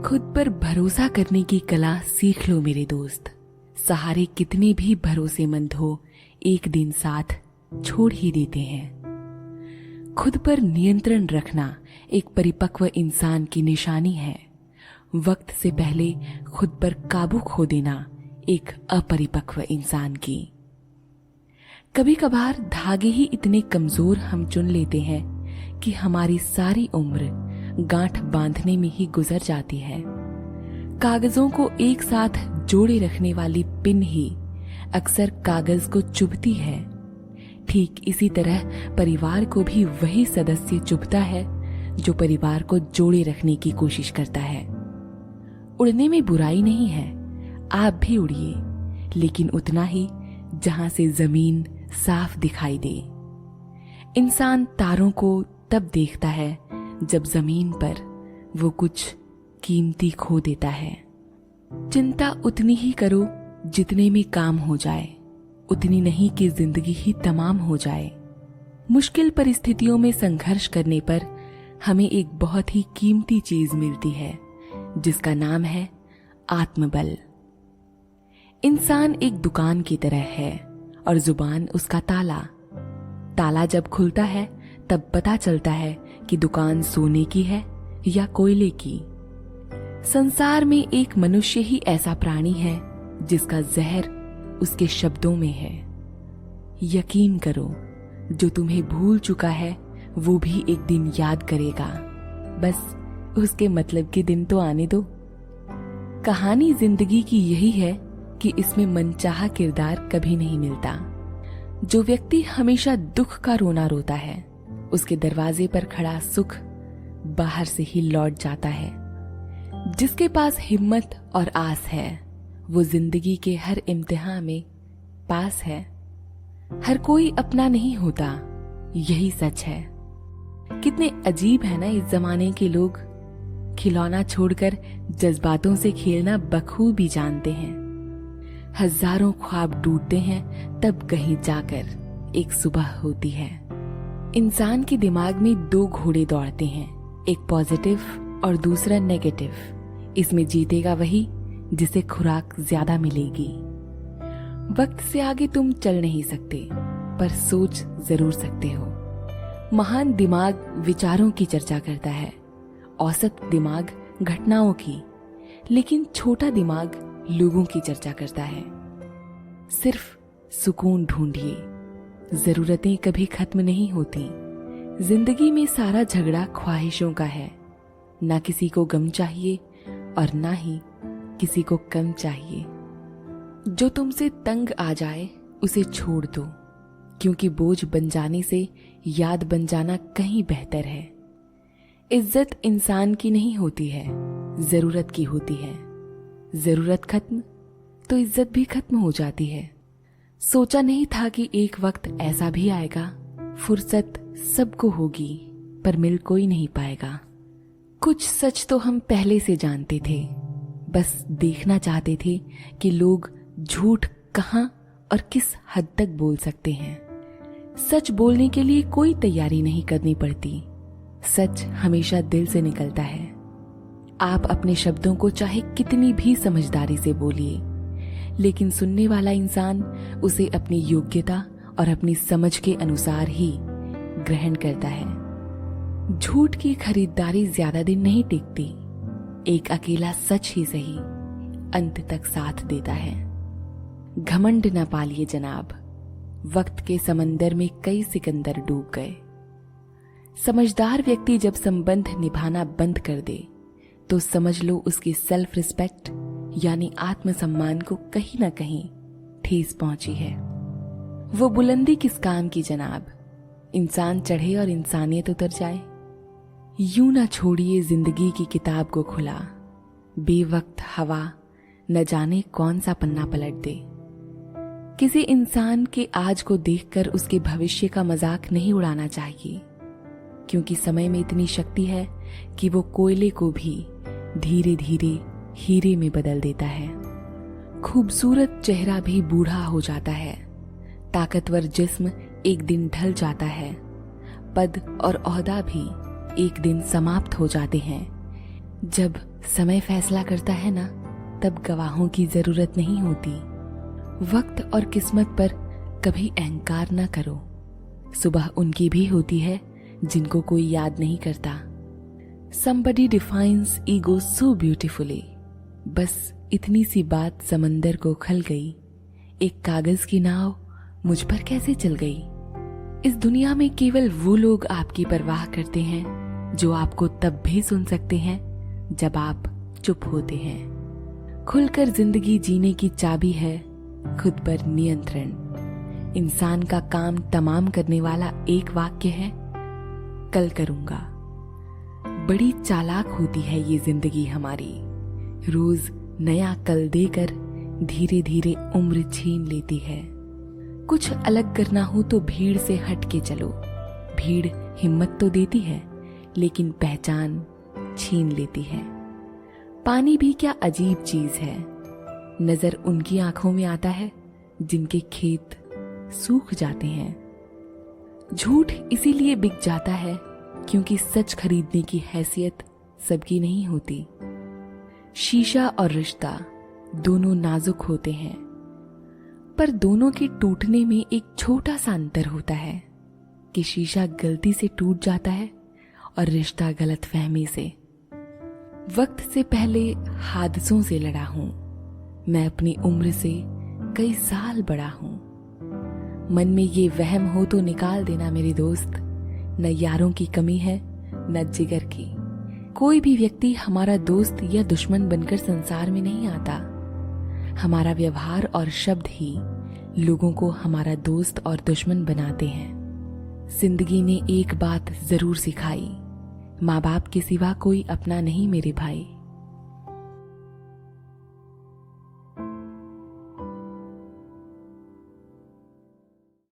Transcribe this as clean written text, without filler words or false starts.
खुद पर भरोसा करने की कला सीख लो मेरे दोस्त। सहारे कितने भी भरोसेमंद हो, एक दिन साथ छोड़ ही देते हैं। खुद पर नियंत्रण रखना एक परिपक्व इंसान की निशानी है। वक्त से पहले खुद पर काबू खो देना एक अपरिपक्व इंसान की। कभी कभार धागे ही इतने कमजोर हम चुन लेते हैं कि हमारी सारी उम्र गांठ बांधने में ही गुजर जाती है। कागजों को एक साथ जोड़े रखने वाली पिन ही अक्सर कागज को चुभती है। ठीक इसी तरह परिवार को भी वही सदस्य चुभता है जो परिवार को जोड़े रखने की कोशिश करता है। उड़ने में बुराई नहीं है, आप भी उड़िए, लेकिन उतना ही जहां से जमीन साफ दिखाई दे। इंसान तारों को तब देखता है जब जमीन पर वो कुछ कीमती खो देता है। चिंता उतनी ही करो जितने में काम हो जाए, उतनी नहीं कि जिंदगी ही तमाम हो जाए। मुश्किल परिस्थितियों में संघर्ष करने पर हमें एक बहुत ही कीमती चीज मिलती है, जिसका नाम है आत्मबल। इंसान एक दुकान की तरह है और जुबान उसका ताला। ताला जब खुलता है तब पता चलता है कि दुकान सोने की है या कोयले की। संसार में एक मनुष्य ही ऐसा प्राणी है जिसका जहर उसके शब्दों में है। यकीन करो, जो तुम्हें भूल चुका है वो भी एक दिन याद करेगा, बस उसके मतलब के दिन तो आने दो। कहानी जिंदगी की यही है कि इसमें मनचाहा किरदार कभी नहीं मिलता। जो व्यक्ति हमेशा दुख का रोना रोता है, उसके दरवाजे पर खड़ा सुख बाहर से ही लौट जाता है। जिसके पास हिम्मत और आस है, वो जिंदगी के हर इम्तिहान में पास है। हर कोई अपना नहीं होता, यही सच है। कितने अजीब है ना इस जमाने के लोग। खिलौना छोड़कर जज्बातों से खेलना बखूबी जानते हैं। हजारों ख्वाब टूटते हैं तब कहीं जाकर एक सुबह होती है। इंसान के दिमाग में दो घोड़े दौड़ते हैं, एक पॉजिटिव और दूसरा नेगेटिव। इसमें जीतेगा वही जिसे खुराक ज्यादा मिलेगी। वक्त से आगे तुम चल नहीं सकते, पर सोच जरूर सकते हो। महान दिमाग विचारों की चर्चा करता है, औसत दिमाग घटनाओं की, लेकिन छोटा दिमाग लोगों की चर्चा करता है। सिर्फ सुकून ढूंढिए, जरूरतें कभी खत्म नहीं होती। जिंदगी में सारा झगड़ा ख्वाहिशों का है। ना किसी को गम चाहिए और ना ही किसी को कम चाहिए। जो तुमसे तंग आ जाए उसे छोड़ दो, क्योंकि बोझ बन जाने से याद बन जाना कहीं बेहतर है। इज्जत इंसान की नहीं होती है, जरूरत की होती है। जरूरत खत्म तो इज्जत भी खत्म हो जाती है। सोचा नहीं था कि एक वक्त ऐसा भी आएगा, फुर्सत सबको होगी पर मिल कोई नहीं पाएगा। कुछ सच तो हम पहले से जानते थे, बस देखना चाहते थे कि लोग झूठ कहां और किस हद तक बोल सकते हैं। सच बोलने के लिए कोई तैयारी नहीं करनी पड़ती। सच हमेशा दिल से निकलता है। आप अपने शब्दों को चाहे कितनी भी समझदारी से बोलिए, लेकिन सुनने वाला इंसान उसे अपनी योग्यता और अपनी समझ के अनुसार ही ग्रहण करता है। झूठ की खरीदारी ज्यादा दिन नहीं टिकती। एक अकेला सच ही सही अंत तक साथ देता है। घमंड न पालिए जनाब, वक्त के समंदर में कई सिकंदर डूब गए। समझदार व्यक्ति जब संबंध निभाना बंद कर दे तो समझ लो उसकी सेल्फ रिस्पेक्ट यानी आत्मसम्मान को कहीं ना कहीं ठेस पहुंची है। वो बुलंदी किस काम की जनाब, इंसान चढ़े और इंसानियत उतर जाए। यूं ना छोड़िए जिंदगी की किताब को खुला, बेवक्त हवा न जाने कौन सा पन्ना पलट दे। किसी इंसान के आज को देखकर उसके भविष्य का मजाक नहीं उड़ाना चाहिए, क्योंकि समय में इतनी शक्ति है कि वो कोयले को भी धीरे धीरे हीरे में बदल देता है। खूबसूरत चेहरा भी बूढ़ा हो जाता है, ताकतवर जिस्म एक दिन ढल जाता है, पद और ओहदा भी एक दिन समाप्त हो जाते हैं। जब समय फैसला करता है ना, तब गवाहों की जरूरत नहीं होती। वक्त और किस्मत पर कभी अहंकार ना करो। सुबह उनकी भी होती है जिनको कोई याद नहीं करता। Somebody defines ego so beautifully। बस इतनी सी बात समंदर को खल गई। एक कागज की नाव मुझ पर कैसे चल गई। इस दुनिया में केवल वो लोग आपकी परवाह करते हैं जो आपको तब भी सुन सकते हैं जब आप चुप होते हैं। खुलकर जिंदगी जीने की चाबी है खुद पर नियंत्रण। इंसान का काम तमाम करने वाला एक वाक्य है, कल करूंगा। बड़ी चालाक होती है ये जिंदगी हमारी, रोज नया कल देकर धीरे धीरे उम्र छीन लेती है। कुछ अलग करना हो तो भीड़ से हट के चलो। भीड़ हिम्मत तो देती है लेकिन पहचान छीन लेती है। पानी भी क्या अजीब चीज है। नजर उनकी आंखों में आता है जिनके खेत सूख जाते हैं। झूठ इसीलिए बिक जाता है क्योंकि सच खरीदने की हैसियत सबकी नहीं होती। शीशा और रिश्ता दोनों नाजुक होते हैं, पर दोनों के टूटने में एक छोटा सा अंतर होता है कि शीशा गलती से टूट जाता है और रिश्ता गलतफहमी से। वक्त से पहले हादसों से लड़ा हूं, मैं अपनी उम्र से कई साल बड़ा हूं। मन में ये वहम हो तो निकाल देना मेरे दोस्त, न यारों की कमी है न जिगर की। कोई भी व्यक्ति हमारा दोस्त या दुश्मन बनकर संसार में नहीं आता। हमारा व्यवहार और शब्द ही लोगों को हमारा दोस्त और दुश्मन बनाते हैं। जिंदगी ने एक बात जरूर सिखाई, माँ बाप के सिवा कोई अपना नहीं मेरे भाई।